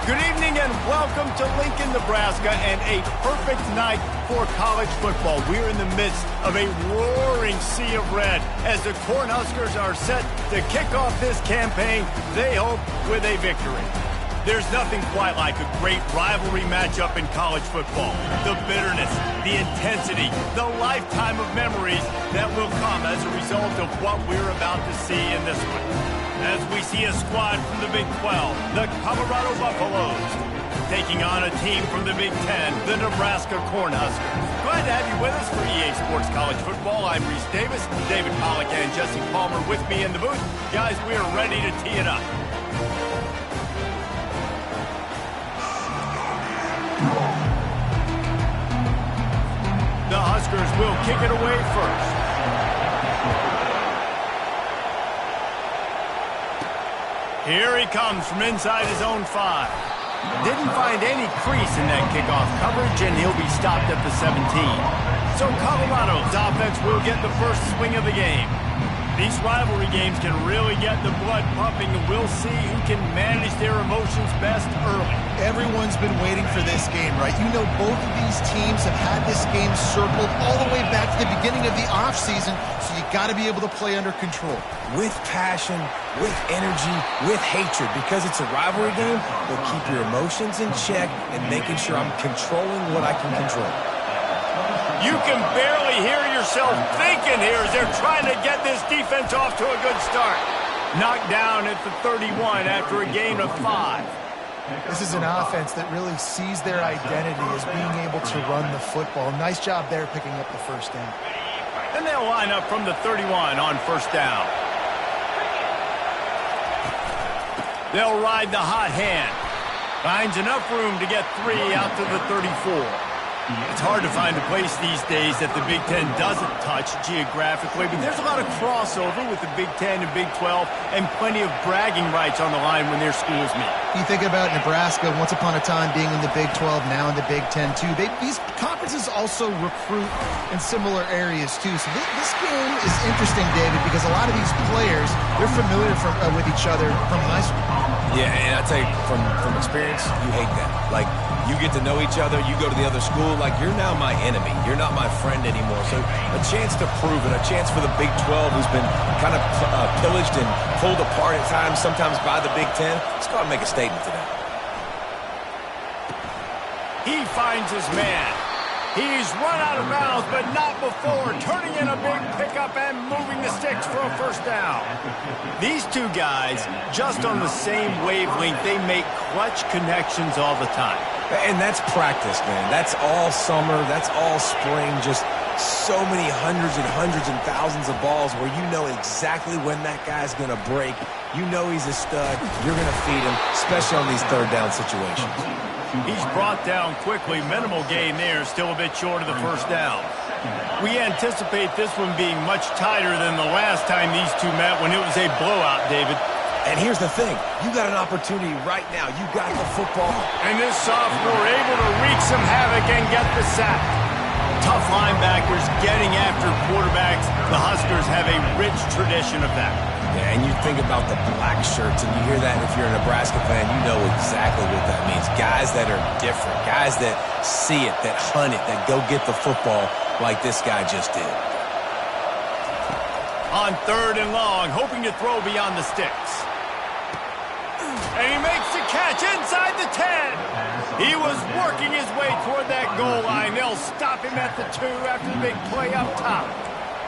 Good evening and welcome to Lincoln, Nebraska, and a perfect night for college football. We're in the midst of a roaring sea of red as the Cornhuskers are set to kick off this campaign, they hope, with a victory. There's nothing quite like a great rivalry matchup in college football. The bitterness, the intensity, the lifetime of memories that will come as a result of what we're about to see in this one. As we see a squad from the Big 12, the Colorado Buffaloes, taking on a team from the Big 10, the Nebraska Cornhuskers. Glad to have you with us for EA Sports College Football. I'm Reese Davis, David Pollack and Jesse Palmer with me in the booth. Guys, we are ready to tee it up. The Huskers will kick it away first. Here he comes from inside his own 5. Didn't find any crease in that kickoff coverage, and he'll be stopped at the 17. So Colorado's offense will get the first swing of the game. These rivalry games can really get the blood pumping, and we'll see who can manage their emotions best early. Everyone's been waiting for this game, right? You know, both of these teams have had this game circled all the way back to the beginning of the offseason, so you got to be able to play under control. With passion, with energy, with hatred. Because it's a rivalry game, but keep your emotions in check and making sure I'm controlling what I can control. You can barely hear yourself thinking here as they're trying to get this defense off to a good start. Knocked down at the 31 after a gain of 5. This is an offense that really sees their identity as being able to run the football. Nice job there picking up the first down. And they'll line up from the 31 on first down. They'll ride the hot hand. Finds enough room to get 3 out to the 34. It's hard to find a place these days that the Big Ten doesn't touch geographically, but there's a lot of crossover with the Big Ten and Big 12 and plenty of bragging rights on the line when their schools meet. You think about Nebraska, once upon a time being in the Big 12, now in the Big 10 too. These conferences also recruit in similar areas too. So this game is interesting, David, because a lot of these players, they're familiar with each other from high school. Yeah, and I tell you, from experience, you hate that. Like, you get to know each other, you go to the other school, like, you're now my enemy. You're not my friend anymore. So a chance to prove it, a chance for the Big 12, who's been kind of pillaged and pulled apart at times, sometimes by the Big 10. Let's go out and make a statement today. He finds his man. He's run out of bounds, but not before turning in a big pickup and moving the sticks for a first down. These two guys, just on the same wavelength, they make clutch connections all the time. And that's practice, man. That's all summer. That's all spring. Just so many hundreds and thousands of balls where you know exactly when that guy's going to break. You know he's a stud. You're going to feed him, especially on these third down situations. He's brought down quickly. Minimal gain there, still a bit short of the first down. We anticipate this one being much tighter than the last time these two met when it was a blowout, David. And here's the thing. You got an opportunity right now. You got the football. And this sophomore able to wreak some havoc and get the sack. Tough linebackers getting after quarterbacks. The Huskers have a rich tradition of that. Yeah, and you think about the black shirts, and you hear that if you're a Nebraska fan, you know exactly what that means. Guys that are different, guys that see it, that hunt it, that go get the football like this guy just did. On 3rd and long, hoping to throw beyond the sticks. And he makes the catch inside the 10. He was working his way toward that goal line. They'll stop him at the 2 after the big play up top.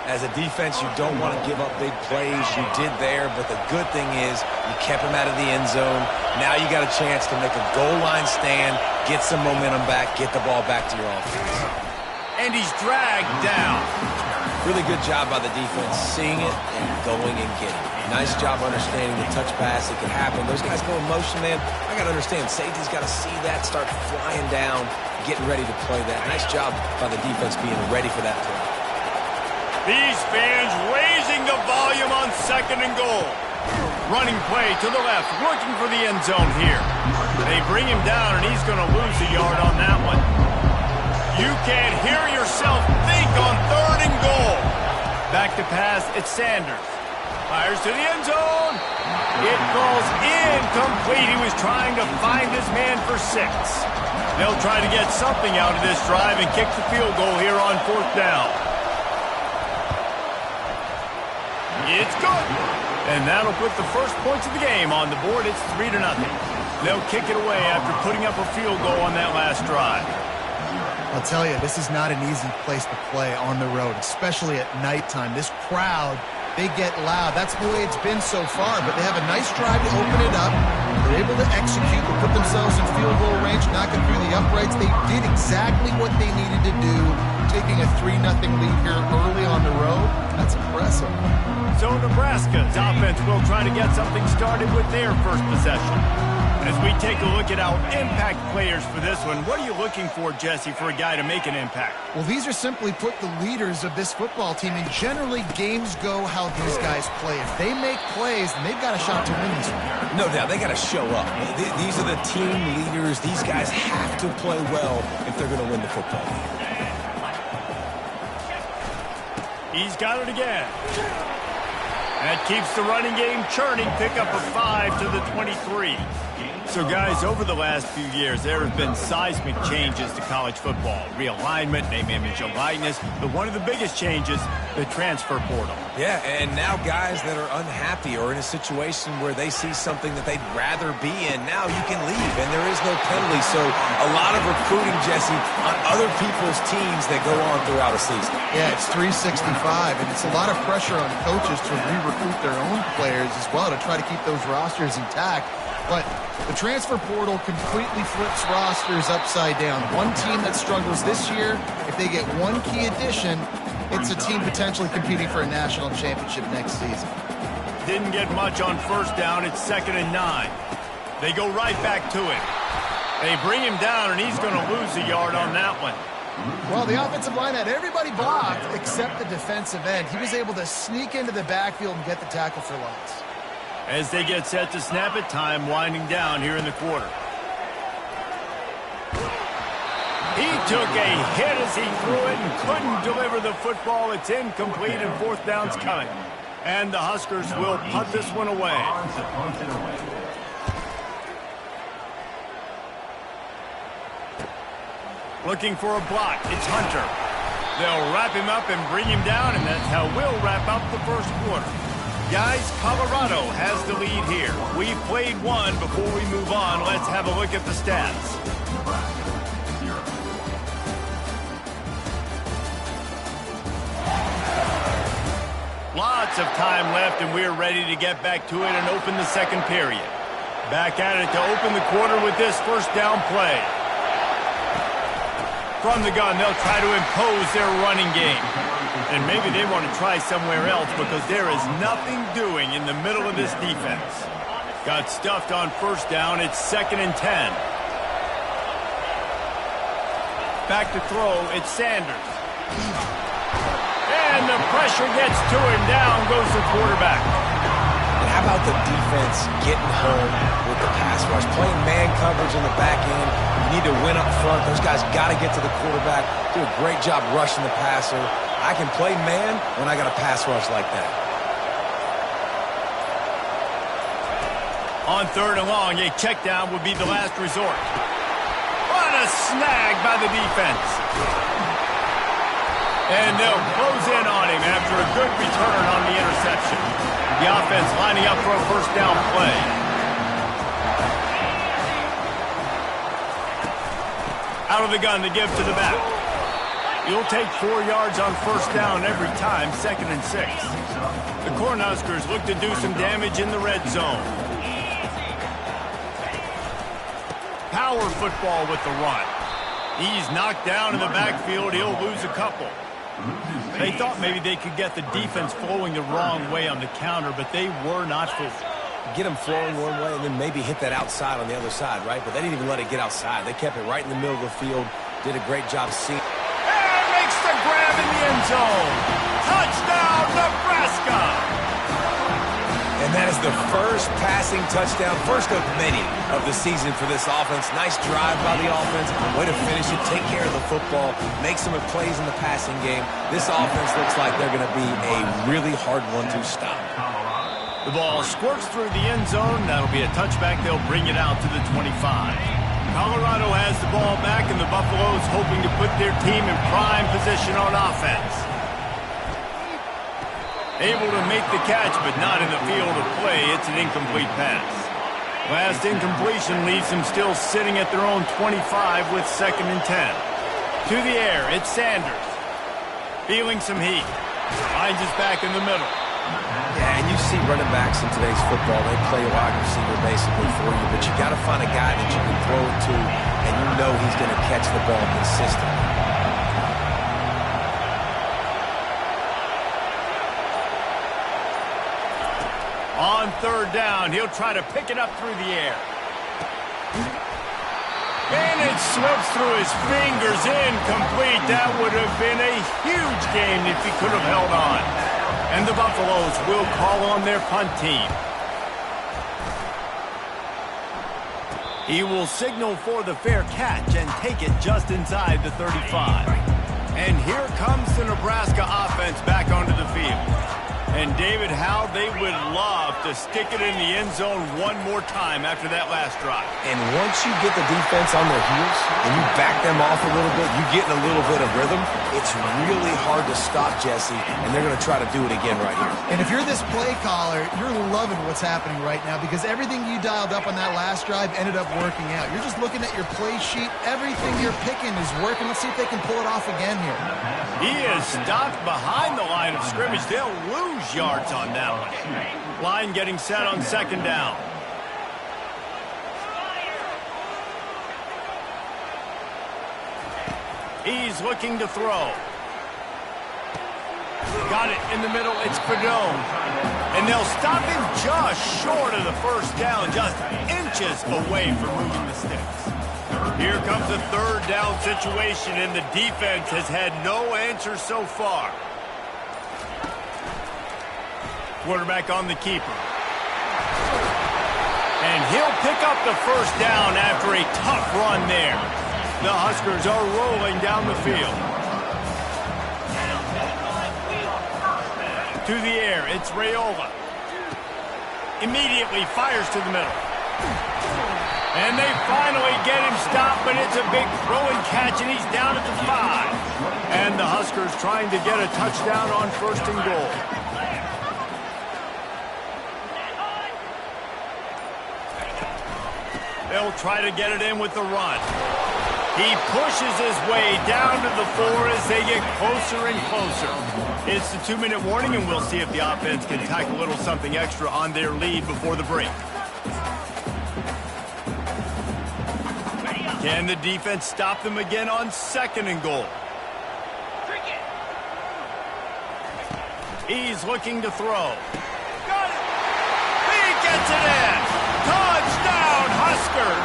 As a defense, you don't want to give up big plays. You did there, but the good thing is you kept him out of the end zone. Now you got a chance to make a goal line stand, get some momentum back, get the ball back to your offense. And he's dragged down. Really good job by the defense, seeing it and going and getting it. Nice job understanding the touch pass. It can happen. Those guys go in motion, man. I got to understand, safety's got to see that, start flying down, getting ready to play that. Nice job by the defense being ready for that play. These fans raising the volume on 2nd and goal. Running play to the left, looking for the end zone here. They bring him down, and he's going to lose a yard on that one. You can't hear yourself think on 3rd and goal. Back to pass, it's Sanders. Fires to the end zone. It falls incomplete. He was trying to find his man for 6. They'll try to get something out of this drive and kick the field goal here on 4th down. It's good. And that'll put the first points of the game on the board. It's 3-0. They'll kick it away after putting up a field goal on that last drive. I'll tell you, this is not an easy place to play on the road, especially at nighttime. This crowd, they get loud. That's the way it's been so far, but they have a nice drive to open it up. They're able to execute, to put themselves in field goal range, knock it through the uprights. They did exactly what they needed to do, taking a 3-0 lead here early on the road. That's impressive. So Nebraska's offense will try to get something started with their first possession. As we take a look at our impact players for this one, what are you looking for, Jesse, for a guy to make an impact? Well, these are simply put the leaders of this football team, and generally games go how these guys play. If they make plays, then they've got a shot to win this one. No doubt, they got to show up. These are the team leaders. These guys have to play well if they're going to win the football game. He's got it again. That keeps the running game churning. Pick up a 5 to the 23. So, guys, over the last few years, there have been seismic changes to college football. Realignment, name, image, and likeness. But one of the biggest changes, the transfer portal. Yeah, and now guys that are unhappy or in a situation where they see something that they'd rather be in, now you can leave, and there is no penalty. So a lot of recruiting, Jesse, on other people's teams that go on throughout a season. Yeah, it's 365, and it's a lot of pressure on coaches to re-recruit their own players as well to try to keep those rosters intact. But the transfer portal completely flips rosters upside down. One team that struggles this year, if they get one key addition, it's a team potentially competing for a national championship next season. Didn't get much on first down. It's 2nd and 9. They go right back to it. They bring him down, and he's going to lose a yard on that one. Well, the offensive line had everybody blocked except the defensive end. He was able to sneak into the backfield and get the tackle for loss. As they get set to snap it, time winding down here in the quarter. He took a hit as he threw it and couldn't deliver the football. It's incomplete, and 4th down's coming. And the Huskers will punt this one away. Looking for a block. It's Hunter. They'll wrap him up and bring him down, and that's how we'll wrap up the first quarter. Guys, Colorado has the lead here. We've played one. Before we move on, let's have a look at the stats. Lots of time left, and we're ready to get back to it and open the second period. Back at it to open the quarter with this first down play. From the gun, they'll try to impose their running game. And maybe they want to try somewhere else because there is nothing doing in the middle of this defense. Got stuffed on first down. It's 2nd and 10. Back to throw. It's Sanders. And the pressure gets to him. Down goes the quarterback. And how about the defense getting home with the pass rush? Playing man coverage in the back end. You need to win up front. Those guys got to get to the quarterback. Do a great job rushing the passer. I can play man when I got a pass rush like that. On 3rd and long, a check down would be the last resort. What a snag by the defense. And they'll close in on him after a good return on the interception. The offense lining up for a first down play. Out of the gun to give to the back. You'll take 4 yards on first down every time, 2nd and 6. The Cornhuskers look to do some damage in the red zone. Power football with the run. He's knocked down in the backfield. He'll lose a couple. They thought maybe they could get the defense flowing the wrong way on the counter, but they were not fooled. Get them flowing one way and then maybe hit that outside on the other side, right? But they didn't even let it get outside. They kept it right in the middle of the field. Did a great job seeing. And makes the grab in the end zone. Touchdown, Nebraska! And And that is the first passing touchdown, first of many of the season for this offense. Nice drive by the offense. Way to finish it, take care of the football, make some plays in the passing game. This offense looks like they're going to be a really hard one to stop. The ball squirts through the end zone. That'll be a touchback. They'll bring it out to the 25. Colorado has the ball back, and the Buffaloes hoping to put their team in prime position on offense. Able to make the catch, but not in the field of play. It's an incomplete pass. Last incompletion leaves them still sitting at their own 25 with 2nd and 10. To the air, it's Sanders. Feeling some heat. Finds his back in the middle. Yeah, and you see running backs in today's football, they play wide receiver basically for you, but you got to find a guy that you can throw it to, and you know he's going to catch the ball consistently. On 3rd down, he'll try to pick it up through the air. And it slips through his fingers, incomplete. That would have been a huge game if he could have held on. And the Buffaloes will call on their punt team. He will signal for the fair catch and take it just inside the 35. And here comes the Nebraska offense back onto the field. And David, how they would love to stick it in the end zone one more time after that last drive. And once you get the defense on their heels and you back them off a little bit, you get in a little bit of rhythm, it's really hard to stop, Jesse, and they're going to try to do it again right here. And if you're this play caller, you're loving what's happening right now because everything you dialed up on that last drive ended up working out. You're just looking at your play sheet. Everything you're picking is working. Let's see if they can pull it off again here. He is stopped behind the line of scrimmage. They'll lose yards on that one. Line getting set on 2nd down. He's looking to throw. Got it in the middle. It's Fedone. And they'll stop him just short of the 1st down, just inches away from moving the sticks. Here comes a 3rd down situation, and the defense has had no answer so far. Quarterback on the keeper. And he'll pick up the 1st down after a tough run there. The Huskers are rolling down the field. To the air, it's Raiola. Immediately fires to the middle. And they finally get him stopped, but it's a big throw and catch, and he's down at the 5. And the Huskers trying to get a touchdown on 1st and goal. They'll try to get it in with the run. He pushes his way down to the 4 as they get closer and closer. It's the 2-minute warning, and we'll see if the offense can tack a little something extra on their lead before the break. Can the defense stop them again on 2nd and goal? He's looking to throw. Got it! He gets it in! Touchdown, Huskers!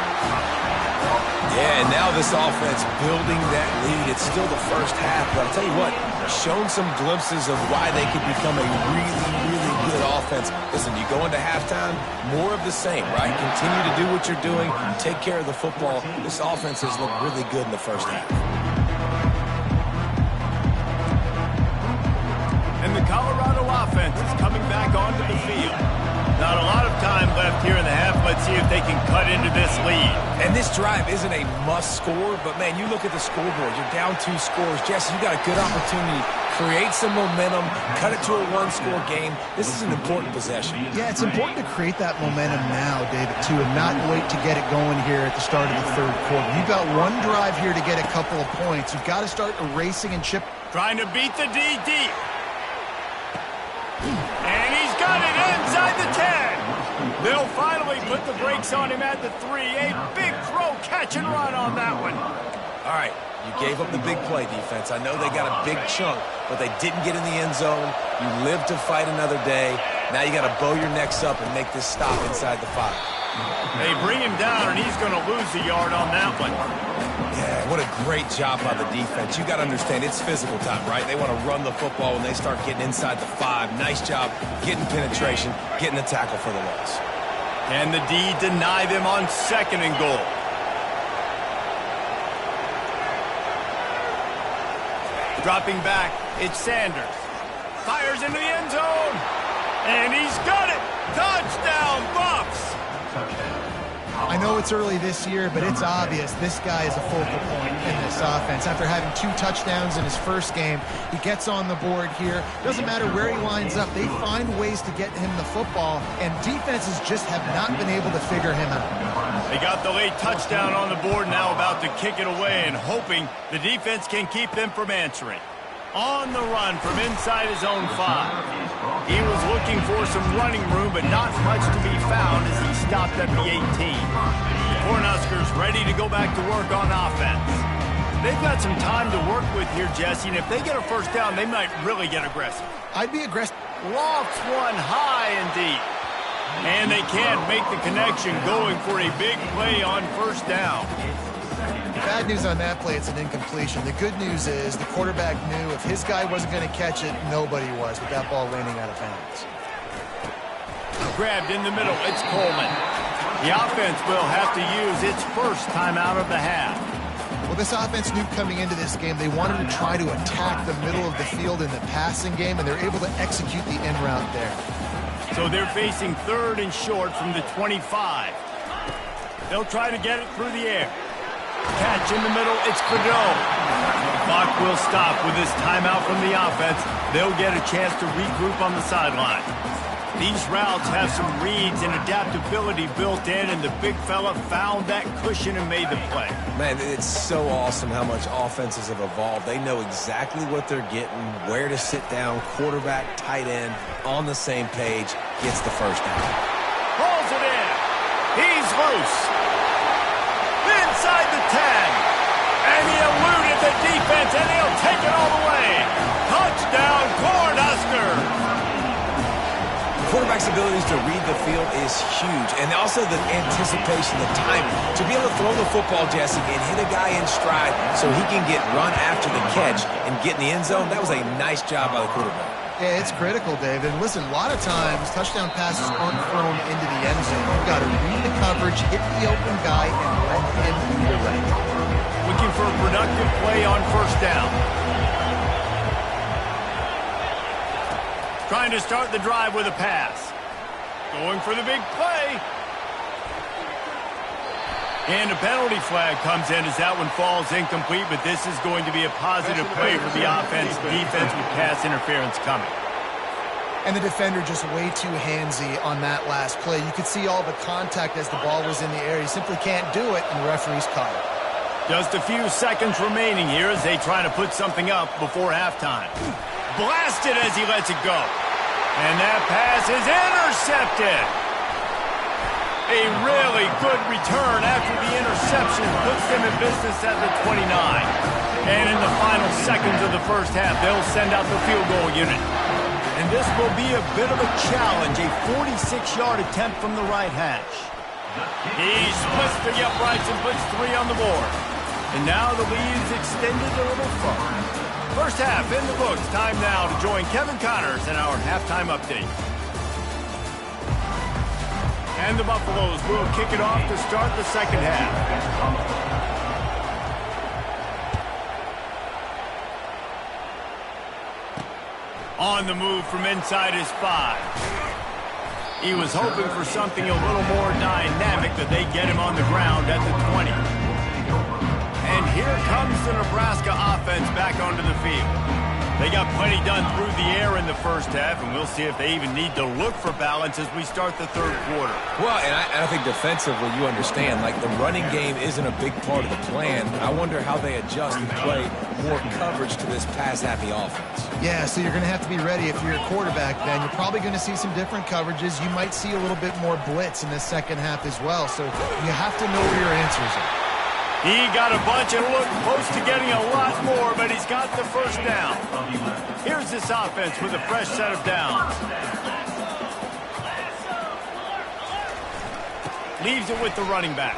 Yeah, and now this offense building that lead. It's still the 1st half, but I'll tell you what, shown some glimpses of why they could become a really, really good offense. Listen, you go into halftime, more of the same, right? Continue to do what you're doing, take care of the football. This offense has looked really good in the 1st half. And the Colorado offense is coming back onto the field. Not a lot of time left here in the half. Let's see if they can cut into this lead. And this drive isn't a must score, but man, you look at the scoreboard, you're down 2 scores. Jesse, you got a good opportunity. Create some momentum, cut it to a 1-score game. This is an important possession. Yeah, it's important to create that momentum now, David, too, and not wait to get it going here at the start of the 3rd quarter. You've got one drive here to get a couple of points. You've got to start erasing and chip. Trying to beat the D deep. And he's got it inside the 10. They'll finally put the brakes on him at the 3. A big throw, catch and run on that one. All right, you gave up the big play, defense. I know they got a big chunk, but they didn't get in the end zone. You live to fight another day. Now you got to bow your necks up and make this stop inside the 5. They bring him down, and he's going to lose a yard on that one. Yeah, what a great job by the defense. You got to understand, it's physical time, right? They want to run the football when they start getting inside the 5. Nice job getting penetration, getting the tackle for the loss. And the D deny them on 2nd and goal. Dropping back, it's Sanders. Fires into the end zone. And he's got it. Touchdown, Buffs. I know it's early this year, but it's obvious this guy is a focal point in this offense. After having 2 touchdowns in his first game, he gets on the board here. Doesn't matter where he lines up. They find ways to get him the football, and defenses just have not been able to figure him out. They got the late touchdown on the board, now about to kick it away and hoping the defense can keep them from answering. On the run from inside his own 5. He was looking for some running room, but not much to be found as he stopped at the 18. The Cornhuskers ready to go back to work on offense. They've got some time to work with here, Jesse, and if they get a first down, they might really get aggressive. I'd be aggressive. Lofts one high and deep. And they can't make the connection, going for a big play on first down. Bad news on that play, it's an incompletion. The good news is the quarterback knew if his guy wasn't going to catch it, nobody was, with that ball landing out of bounds. Grabbed in the middle, it's Coleman. The offense will have to use its first timeout of the half. Well, this offense knew coming into this game they wanted to try to attack the middle of the field in the passing game, and they're able to execute the in route there. So they're facing 3rd and short from the 25. They'll try to get it through the air. Catch in the middle, it's Cadeau. Clock will stop with this timeout from the offense. They'll get a chance to regroup on the sideline. These routes have some reads and adaptability built in, and the big fella found that cushion and made the play. Man, it's so awesome how much offenses have evolved. They know exactly what they're getting, where to sit down, quarterback, tight end, on the same page, gets the first down. Pulls it in. He's loose. Inside the 10. And he eluded the defense, and he'll take it all the way. Touchdown, Cornhusker. Quarterback's abilities to read the field is huge, and also the anticipation, the timing. To be able to throw the football, Jesse, and hit a guy in stride so he can get run after the catch and get in the end zone, that was a nice job by the quarterback. Yeah, it's critical, David. And listen, a lot of times touchdown passes aren't thrown into the end zone. You've got to read the coverage, hit the open guy, and let him do the rest. Looking for a productive play on first down. Trying to start the drive with a pass. Going for the big play. And a penalty flag comes in as that one falls incomplete, but this is going to be a positive play for the offense. Defense with pass interference coming. And the defender just way too handsy on that last play. You could see all the contact as the ball was in the air. He simply can't do it, and the referee's caught it. Just a few seconds remaining here as they try to put something up before halftime. Blasted as he lets it go. And that pass is intercepted. A really good return after the interception puts them in business at the 29. And in the final seconds of the first half, they'll send out the field goal unit. And this will be a bit of a challenge, a 46-yard attempt from the right hash. He splits the uprights and puts 3 on the board. And now the lead's extended a little further. First half in the books. Time now to join Kevin Connors in our halftime update. And the Buffaloes will kick it off to start the second half. On the move from inside his 5. He was hoping for something a little more dynamic, but they get him on the ground at the 20. And here comes the Nebraska offense back onto the field. They got plenty done through the air in the first half, and we'll see if they even need to look for balance as we start the third quarter. Well, and I think defensively, you understand, like the running game isn't a big part of the plan. I wonder how they adjust and play more coverage to this pass-happy offense. Yeah, so you're going to have to be ready if you're a quarterback, Ben. You're probably going to see some different coverages. You might see a little bit more blitz in the second half as well, so you have to know where your answers are. He got a bunch and looked close to getting a lot more, but he's got the first down. Here's this offense with a fresh set of downs. Leaves it with the running back.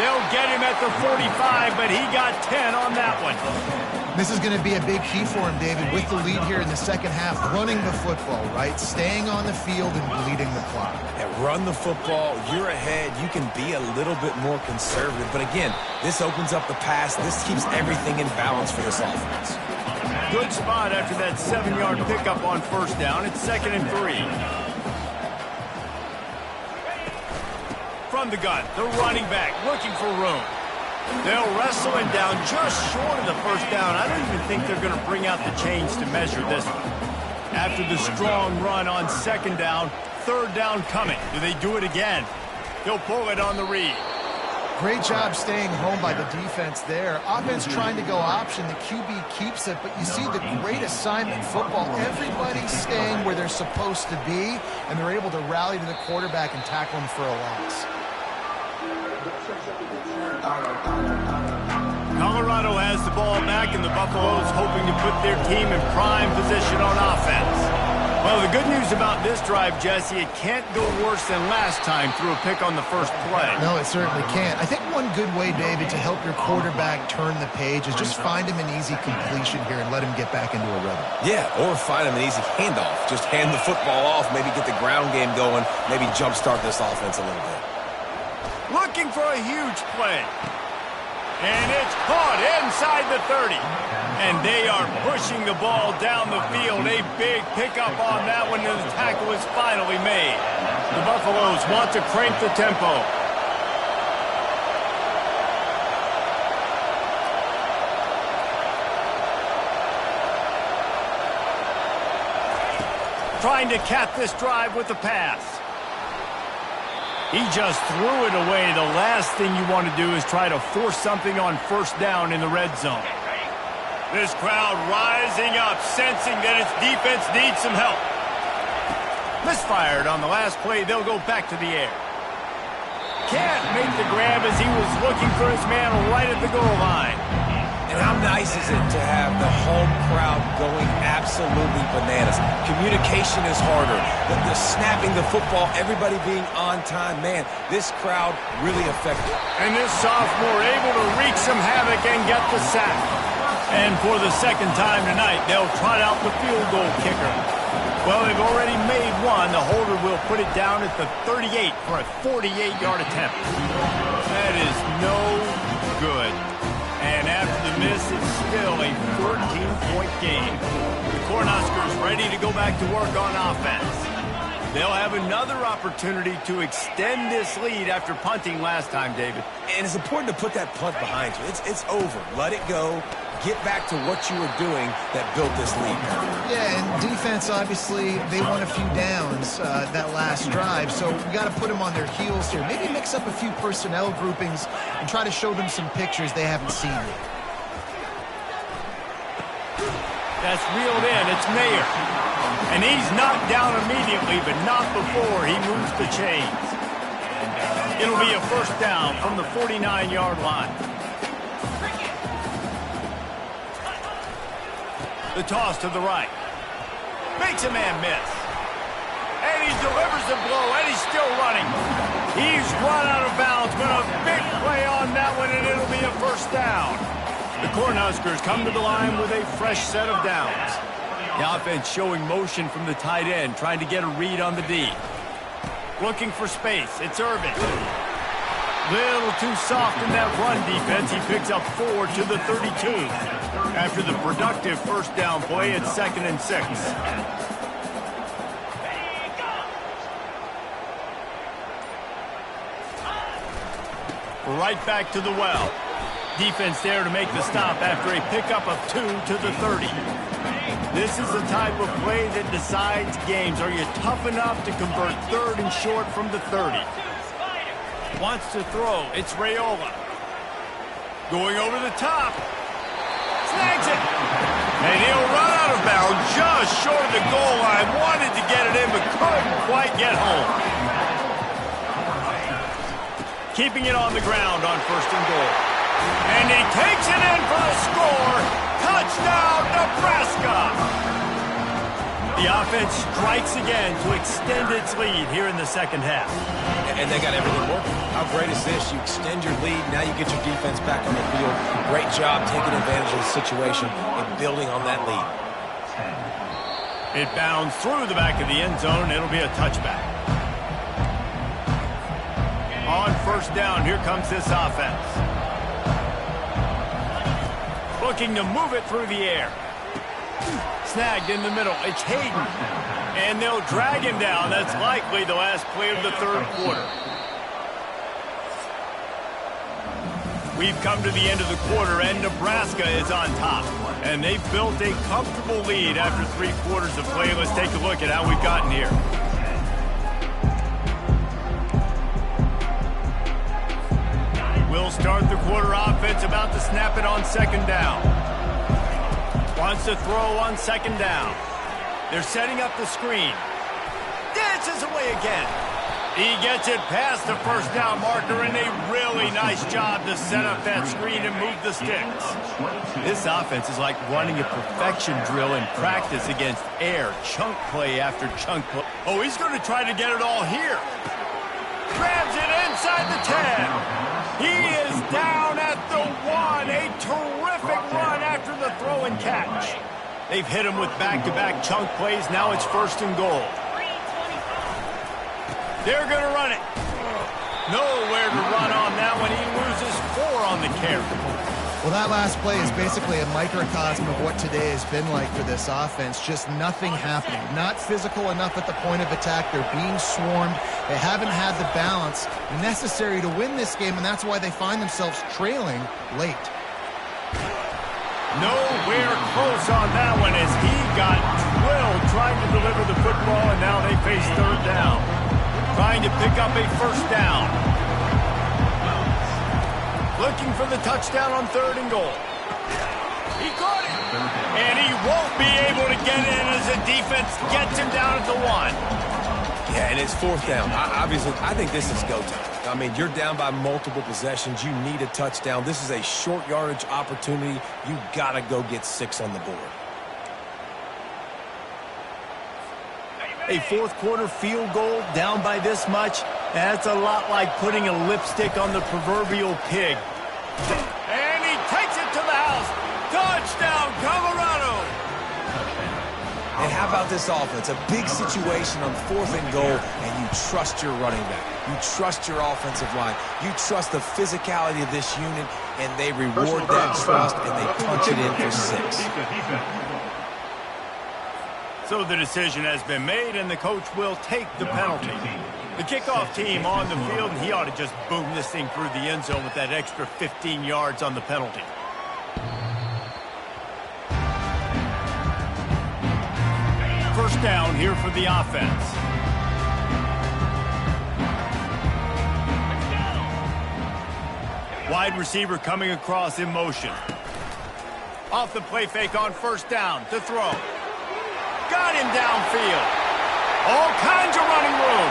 They'll get him at the 45, but he got 10 on that one. This is going to be a big key for him, David, with the lead here in the second half, running the football, right? Staying on the field and bleeding the clock. Yeah, run the football. You're ahead. You can be a little bit more conservative. But again, this opens up the pass. This keeps everything in balance for this offense. Good spot after that 7-yard pickup on first down. It's 2nd and 3. From the gun, the running back looking for room. They'll wrestle him down just short of the first down. I don't even think they're going to bring out the chains to measure this one. After the strong run on 2nd down, 3rd down coming. Do they do it again? They'll pull it on the read. Great job staying home by the defense there. Offense trying to go option. The QB keeps it, but you see the great assignment football. Everybody's staying where they're supposed to be, and they're able to rally to the quarterback and tackle him for a loss. Colorado has the ball back, and the Buffaloes hoping to put their team in prime position on offense. Well, the good news about this drive, Jesse, it can't go worse than last time through a pick on the first play. No, it certainly can't. I think one good way, David, to help your quarterback turn the page is just find him an easy completion here and let him get back into a rhythm. Yeah, or find him an easy handoff. Just hand the football off, maybe get the ground game going, maybe jumpstart this offense a little bit. Looking for a huge play. And it's caught inside the 30. And they are pushing the ball down the field. A big pickup on that one, and the tackle is finally made. The Buffaloes want to crank the tempo. Trying to cap this drive with the pass. He just threw it away. The last thing you want to do is try to force something on first down in the red zone. This crowd rising up, sensing that its defense needs some help. Misfired on the last play. They'll go back to the air. Can't make the grab as he was looking for his man right at the goal line. And how nice is it to have the home crowd going absolutely bananas? Communication is harder. The snapping the football, everybody being on time. Man, this crowd really effective. And this sophomore able to wreak some havoc and get the sack. And for the second time tonight, they'll trot out the field goal kicker. Well, they've already made one. The holder will put it down at the 38 for a 48-yard attempt. That is no good. And after the miss, it's still a 14-point game. The Cornhuskers ready to go back to work on offense. They'll have another opportunity to extend this lead after punting last time, David. And it's important to put that punt behind you. It's over. Let it go. Get back to what you were doing that built this lead. Yeah, and defense, obviously, they won a few downs that last drive, so we got to put them on their heels here. Maybe mix up a few personnel groupings and try to show them some pictures they haven't seen yet. That's reeled in. It's Mayer. And he's knocked down immediately, but not before he moves the chains. It'll be a first down from the 49-yard line. The toss to the right. Makes a man miss. And he delivers the blow, and he's still running. He's run out of bounds, but a big play on that one, and it'll be a first down. The Cornhuskers come to the line with a fresh set of downs. The offense showing motion from the tight end, trying to get a read on the D. Looking for space. It's Irvin. Little too soft in that run defense. He picks up 4 to the 32. After the productive first down play, it's 2nd and 6. Right back to the well. Defense there to make the stop after a pickup of 2 to the 30. This is the type of play that decides games. Are you tough enough to convert 3rd and short from the 30? Wants to throw. It's Raiola. Going over the top. Snags it. And he'll run out of bounds just short of the goal line. Wanted to get it in, but couldn't quite get home. Keeping it on the ground on 1st and goal. And he takes it in for the score. Touchdown, Nebraska. The offense strikes again to extend its lead here in the second half. And they got everything working. How great is this? You extend your lead, now you get your defense back on the field. Great job taking advantage of the situation and building on that lead. It bounds through the back of the end zone. It'll be a touchback. On first down, here comes this offense. Looking to move it through the air. Snagged in the middle. It's Hayden. And they'll drag him down. That's likely the last play of the third quarter. We've come to the end of the quarter, and Nebraska is on top. And they've built a comfortable lead after 3 quarters of play. Let's take a look at how we've gotten here. We'll start the quarter offense, about to snap it on second down. Wants to throw on second down. They're setting up the screen. Dances away again. He gets it past the first down marker, and a really nice job to set up that screen and move the sticks. This offense is like running a perfection drill in practice against air, chunk play after chunk play. Oh, he's going to try to get it all here. Grabs it inside the 10. He is down at the 1. A terrific run after the throw and catch. They've hit him with back-to-back chunk plays. Now it's first and goal. They're going to run it. Nowhere to run on that one. He loses 4 on the carry. Well, that last play is basically a microcosm of what today has been like for this offense. Just nothing happening. Not physical enough at the point of attack. They're being swarmed. They haven't had the balance necessary to win this game, and that's why they find themselves trailing late. Nowhere close on that one as he got drilled trying to deliver the football, and now they face third down. Trying to pick up a first down. Looking for the touchdown on third and goal. He caught it. And he won't be able to get in as the defense gets him down at the 1. Yeah, and it's fourth down. Obviously, I think this is go time. I mean, you're down by multiple possessions. You need a touchdown. This is a short yardage opportunity. You got to go get 6 on the board. A fourth quarter field goal down by this much, that's a lot like putting a lipstick on the proverbial pig. And he takes it to the house. Touchdown, Colorado! And how about this offense? A big situation on fourth and goal, and you trust your running back. You trust your offensive line. You trust the physicality of this unit, and they reward that trust, and they punch it in for 6. So the decision has been made, and the coach will take the penalty. The kickoff team on the field, and he ought to just boom this thing through the end zone with that extra 15 yards on the penalty. First down here for the offense. Wide receiver coming across in motion. Off the play fake on first down to throw. Got him downfield. All kinds of running room.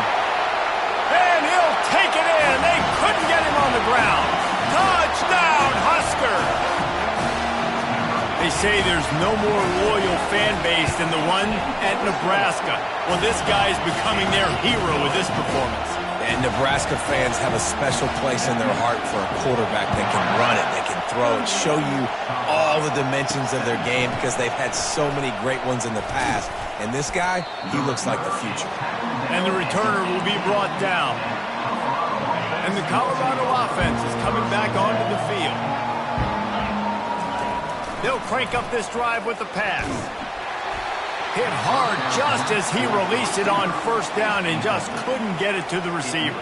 And he'll take it in. They couldn't get him on the ground. Touchdown, Husker. They say there's no more loyal fan base than the one at Nebraska. Well, this guy's becoming their hero with this performance. And Nebraska fans have a special place in their heart for a quarterback that can run it, that can throw it, show you all the dimensions of their game because they've had so many great ones in the past. And this guy, he looks like the future. And the returner will be brought down. And the Colorado offense is coming back onto the field. They'll crank up this drive with the pass. Hit hard just as he released it on first down and just couldn't get it to the receiver.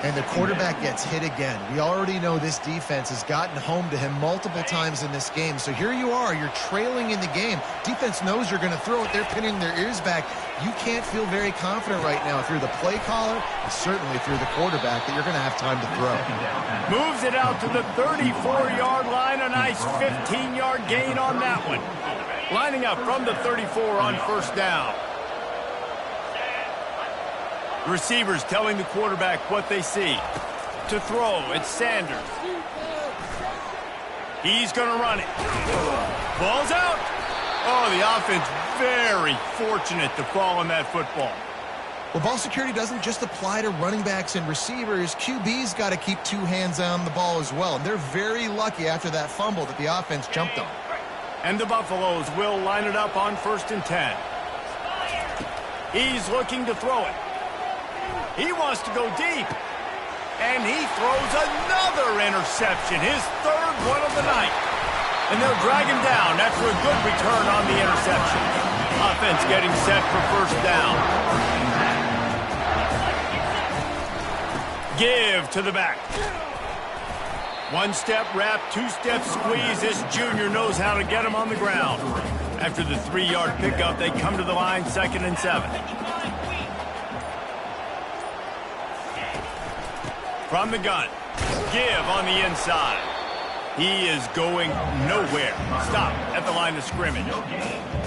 And the quarterback gets hit again. We already know this defense has gotten home to him multiple times in this game. So here you are, you're trailing in the game. Defense knows you're going to throw it. They're pinning their ears back. You can't feel very confident right now through the play caller and certainly through the quarterback that you're going to have time to throw. Moves it out to the 34-yard line. A nice 15-yard gain on that one. Lining up from the 34 on first down. The receivers telling the quarterback what they see. To throw, it's Sanders. He's going to run it. Ball's out. Oh, the offense very fortunate to fall on that football. Well, ball security doesn't just apply to running backs and receivers. QB's got to keep two hands on the ball as well. And they're very lucky after that fumble that the offense jumped on. And the Buffaloes will line it up on 1st and 10. He's looking to throw it. He wants to go deep. And he throws another interception, his 3rd one of the night. And they'll drag him down after a good return on the interception. Offense getting set for 1st down. Give to the back. 1-step wrap, 2-step squeeze. This junior knows how to get him on the ground. After the 3-yard pickup, they come to the line, 2nd and 7. From the gun. Give on the inside. He is going nowhere. Stop at the line of scrimmage.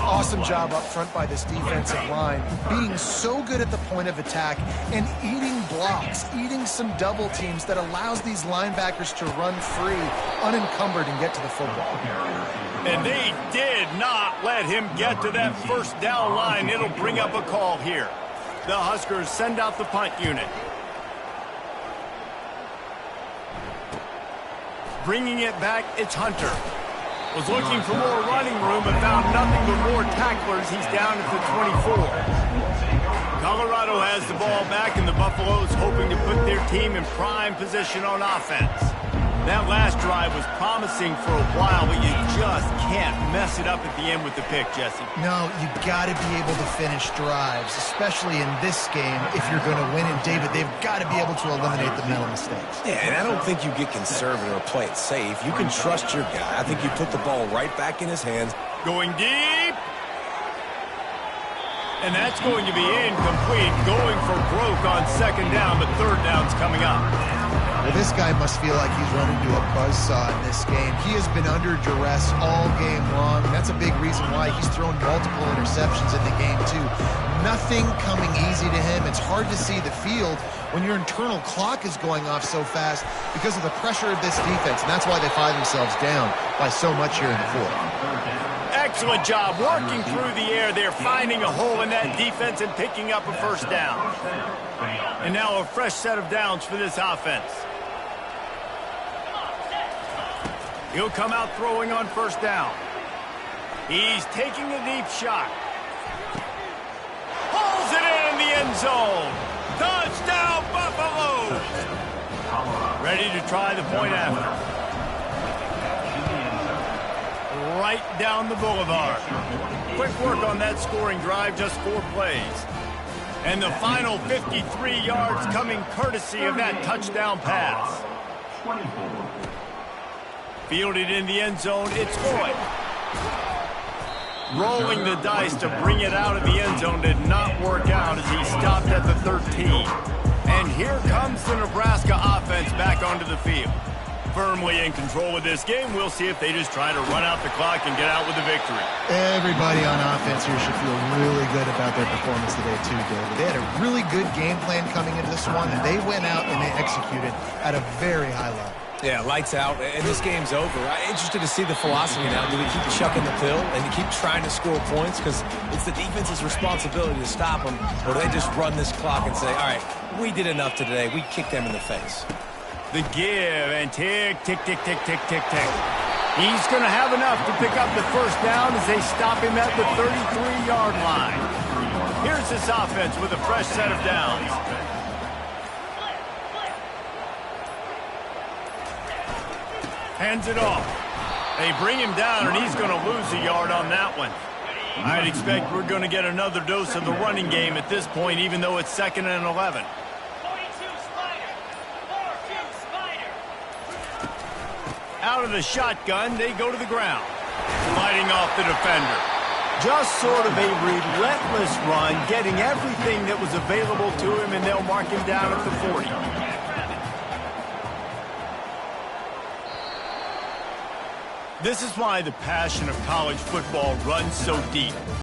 Awesome job up front by this defensive line, being so good at the point of attack and eating blocks, eating some double teams that allows these linebackers to run free, unencumbered, and get to the football. And they did not let him get to that 1st down line. It'll bring up a call here. The Huskers send out the punt unit. Bringing it back, it's Hunter. Was looking for more running room and found nothing but more tacklers. He's down at the 24. Colorado has the ball back, and the Buffaloes hoping to put their team in prime position on offense. That last drive was promising for a while, but you just can't mess it up at the end with the pick, Jesse. No, you've got to be able to finish drives, especially in this game if you're going to win. And, David, they've got to be able to eliminate the mental mistakes. Yeah, and I don't think you get conservative or play it safe. You can trust your guy. I think you put the ball right back in his hands. Going deep. And that's going to be incomplete. Going for broke on 2nd down, but 3rd down's coming up. Well, this guy must feel like he's run into a buzzsaw in this game. He has been under duress all game long. That's a big reason why he's thrown multiple interceptions in the game, too. Nothing coming easy to him. It's hard to see the field when your internal clock is going off so fast because of the pressure of this defense, and that's why they find themselves down by so much here in the 4th. Excellent job working through the air there, finding a hole in that defense and picking up a 1st down. And now a fresh set of downs for this offense. He'll come out throwing on 1st down. He's taking a deep shot. Pulls it in the end zone. Touchdown, Buffaloes! Ready to try the point after. Right down the boulevard. Quick work on that scoring drive, just 4 plays. And the final 53 yards coming courtesy of that touchdown pass. Fielded in the end zone, it's Floyd. Rolling the dice to bring it out of the end zone did not work out as he stopped at the 13. And here comes the Nebraska offense back onto the field. Firmly in control of this game. We'll see if they just try to run out the clock and get out with the victory. Everybody on offense here should feel really good about their performance today, too, David. They had a really good game plan coming into this one, and they went out and they executed at a very high level. Yeah, lights out, and this game's over. I'm interested to see the philosophy now. Do they keep chucking the pill and keep trying to score points? Because it's the defense's responsibility to stop them. Or do they just run this clock and say, all right, we did enough today. We kicked them in the face. The give, and tick, tick, tick, tick, tick, tick, tick. He's going to have enough to pick up the 1st down as they stop him at the 33-yard line. Here's this offense with a fresh set of downs. Hands it off. They bring him down, and he's going to lose a yard on that one. I'd expect we're going to get another dose of the running game at this point, even though it's 2nd and 11. Out of the shotgun, they go to the ground. Fighting off the defender. Just sort of a relentless run, getting everything that was available to him, and they'll mark him down at the 40. This is why the passion of college football runs so deep.